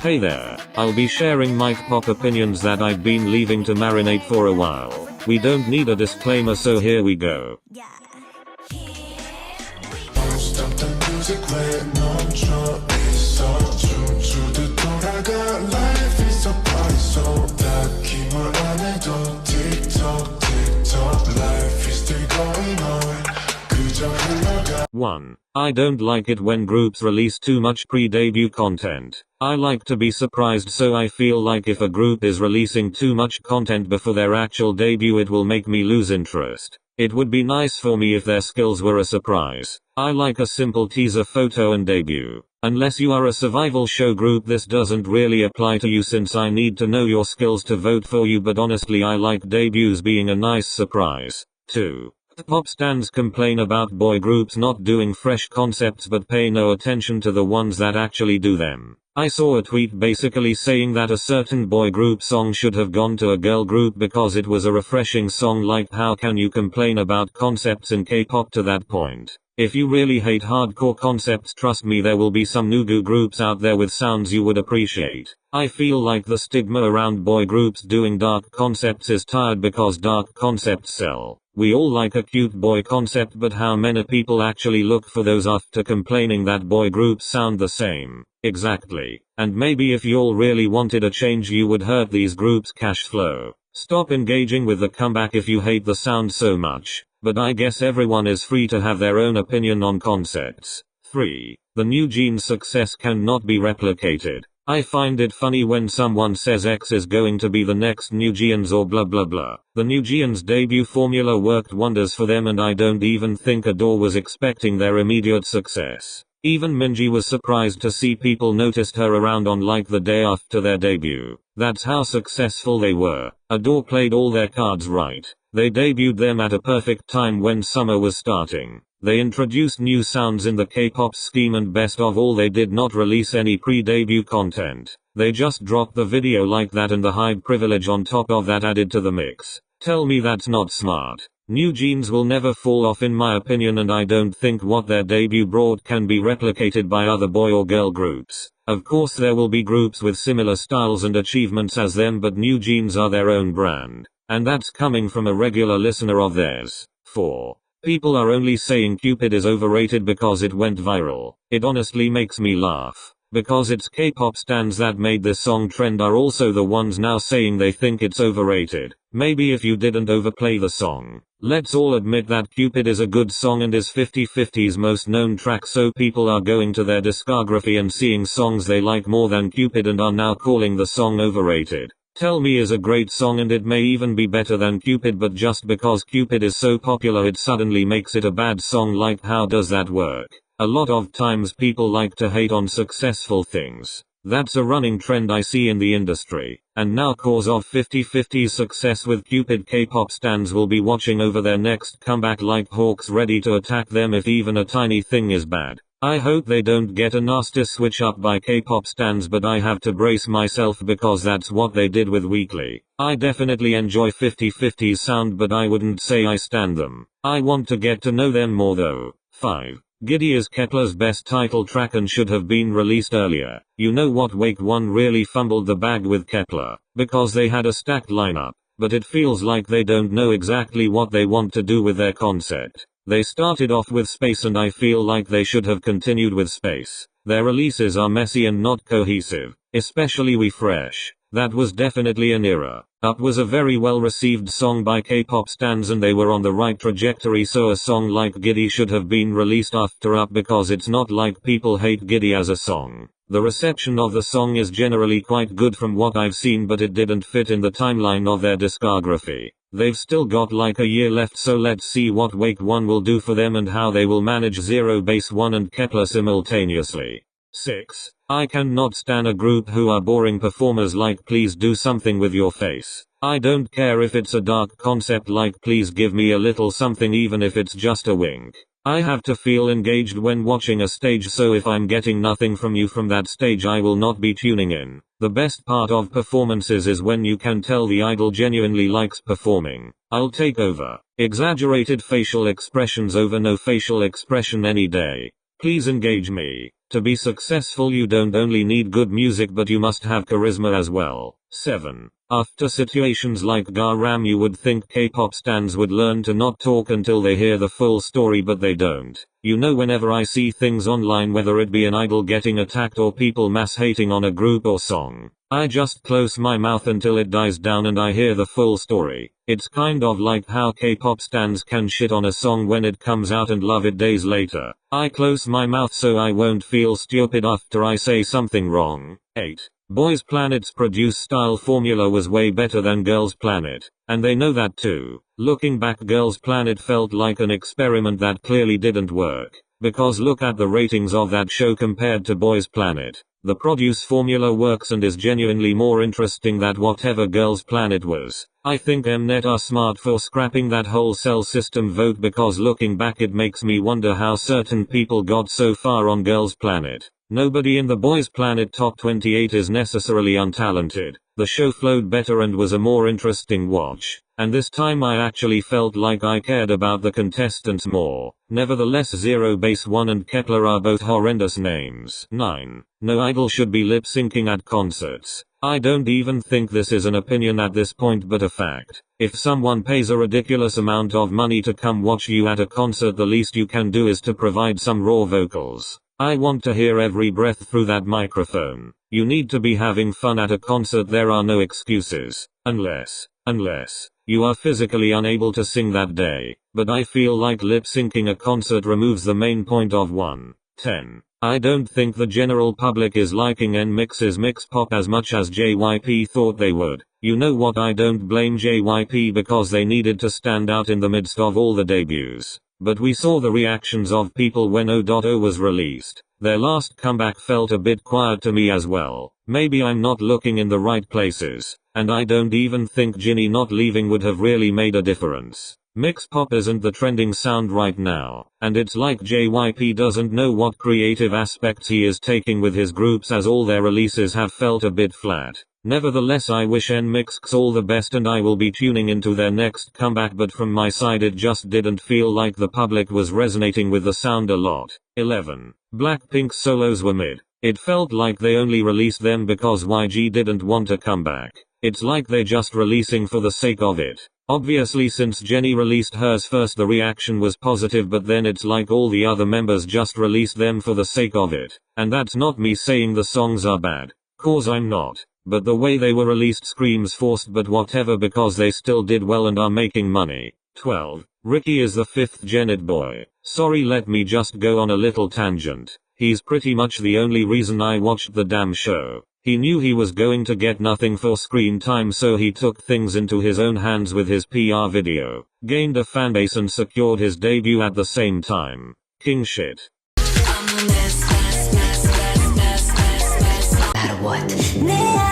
Hey there, I'll be sharing my kpop opinions that I've been leaving to marinate for a while. We don't need a disclaimer, so here we go. One. I don't like it when groups release too much pre-debut content. I like to be surprised, so I feel like if a group is releasing too much content before their actual debut, it will make me lose interest. It would be nice for me if their skills were a surprise. I like a simple teaser photo and debut. Unless you are a survival show group, this doesn't really apply to you since I need to know your skills to vote for you, but honestly I like debuts being a nice surprise. 2. Pop stans complain about boy groups not doing fresh concepts but pay no attention to the ones that actually do them. I saw a tweet basically saying that a certain boy group song should have gone to a girl group because it was a refreshing song. Like, how can you complain about concepts in K-pop to that point? If you really hate hardcore concepts, trust me, there will be some nugu groups out there with sounds you would appreciate. I feel like the stigma around boy groups doing dark concepts is tired because dark concepts sell. We all like a cute boy concept, but how many people actually look for those after complaining that boy groups sound the same? Exactly. And maybe if y'all really wanted a change, you would hurt these groups' cash flow. Stop engaging with the comeback if you hate the sound so much. But I guess everyone is free to have their own opinion on concepts. 3. The newjeans success cannot be replicated. I find it funny when someone says X is going to be the next newjeans or blah blah blah. The newjeans debut formula worked wonders for them, and I don't even think Adore was expecting their immediate success. Even Minji was surprised to see people noticed her around on like the day after their debut. That's how successful they were. Adore played all their cards right. They debuted them at a perfect time when summer was starting. They introduced new sounds in the K-pop scheme, and best of all, they did not release any pre-debut content. They just dropped the video like that, and the hide privilege on top of that added to the mix. Tell me that's not smart. Newjeans will never fall off in my opinion, and I don't think what their debut brought can be replicated by other boy or girl groups. Of course there will be groups with similar styles and achievements as them, but Newjeans are their own brand. And that's coming from a regular listener of theirs. 4. People are only saying Cupid is overrated because it went viral. It honestly makes me laugh. Because it's K-pop stans that made this song trend are also the ones now saying they think it's overrated. Maybe if you didn't overplay the song. Let's all admit that Cupid is a good song and is 50/50's most known track, so people are going to their discography and seeing songs they like more than Cupid and are now calling the song overrated. Tell Me is a great song and it may even be better than Cupid, but just because Cupid is so popular it suddenly makes it a bad song. Like, how does that work? A lot of times people like to hate on successful things. That's a running trend I see in the industry. And now, cause of 50/50's success with Cupid, K-pop stans will be watching over their next comeback like hawks, ready to attack them if even a tiny thing is bad. I hope they don't get a nasty switch up by K-pop stans, but I have to brace myself because that's what they did with Weekly. I definitely enjoy 50/50's sound, but I wouldn't say I stan them. I want to get to know them more though. 5. Giddy is Kepler's best title track and should have been released earlier. You know what, haechan really fumbled the bag with Kepler, because they had a stacked lineup, but it feels like they don't know exactly what they want to do with their concept. They started off with Space and I feel like they should have continued with Space. Their releases are messy and not cohesive, especially We Fresh. That was definitely an error. Up was a very well received song by K-pop stans and they were on the right trajectory, so a song like Giddy should have been released after Up because it's not like people hate Giddy as a song. The reception of the song is generally quite good from what I've seen, but it didn't fit in the timeline of their discography. They've still got like a year left, so let's see what haechan will do for them and how they will manage Zero Base 1 and Kepler simultaneously. 6. I cannot stan a group who are boring performers. Like, please do something with your face. I don't care if it's a dark concept, like please give me a little something even if it's just a wink. I have to feel engaged when watching a stage, so if I'm getting nothing from you from that stage I will not be tuning in. The best part of performances is when you can tell the idol genuinely likes performing. I'll take over exaggerated facial expressions over no facial expression any day. Please engage me. To be successful you don't only need good music but you must have charisma as well. 7. After situations like Garam you would think K-pop stans would learn to not talk until they hear the full story but they don't. You know, whenever I see things online, whether it be an idol getting attacked or people mass hating on a group or song, I just close my mouth until it dies down and I hear the full story. It's kind of like how K-pop stans can shit on a song when it comes out and love it days later. I close my mouth so I won't feel stupid after I say something wrong. 8. Boys Planet's produce style formula was way better than Girls Planet, and they know that too. Looking back, Girls Planet felt like an experiment that clearly didn't work, because look at the ratings of that show compared to Boys Planet. The produce formula works and is genuinely more interesting than whatever Girls Planet was. I think Mnet are smart for scrapping that whole cell system vote, because looking back it makes me wonder how certain people got so far on Girls Planet. Nobody in the Boys Planet top 28 is necessarily untalented. The show flowed better and was a more interesting watch, and this time I actually felt like I cared about the contestants more. Nevertheless, Zero Base 1 and Kepler are both horrendous names. 9. No idol should be lip syncing at concerts. I don't even think this is an opinion at this point but a fact. If someone pays a ridiculous amount of money to come watch you at a concert, the least you can do is to provide some raw vocals. I want to hear every breath through that microphone. You need to be having fun at a concert. There are no excuses. Unless you are physically unable to sing that day. But I feel like lip syncing a concert removes the main point of one. 10. I don't think the general public is liking nmixxes mix pop as much as JYP thought they would. You know what, I don't blame JYP because they needed to stand out in the midst of all the debuts. But we saw the reactions of people when 0.0 was released. Their last comeback felt a bit quiet to me as well. Maybe I'm not looking in the right places, and I don't even think Jinny not leaving would have really made a difference. Mix pop isn't the trending sound right now, and it's like JYP doesn't know what creative aspects he is taking with his groups, as all their releases have felt a bit flat. Nevertheless, I wish nmixxes all the best and I will be tuning into their next comeback, but from my side it just didn't feel like the public was resonating with the sound a lot. 11. Blackpink's solos were mid. It felt like they only released them because YG didn't want to come back. It's like they're just releasing for the sake of it. Obviously, since Jennie released hers first the reaction was positive, but then it's like all the other members just released them for the sake of it. And that's not me saying the songs are bad, cause I'm not. But the way they were released screams forced, but whatever, because they still did well and are making money. 12. Ricky is the 5th gen it boy. Sorry, let me just go on a little tangent. He's pretty much the only reason I watched the damn show. He knew he was going to get nothing for screen time, so he took things into his own hands with his PR video, gained a fanbase and secured his debut at the same time. King shit. No matter what.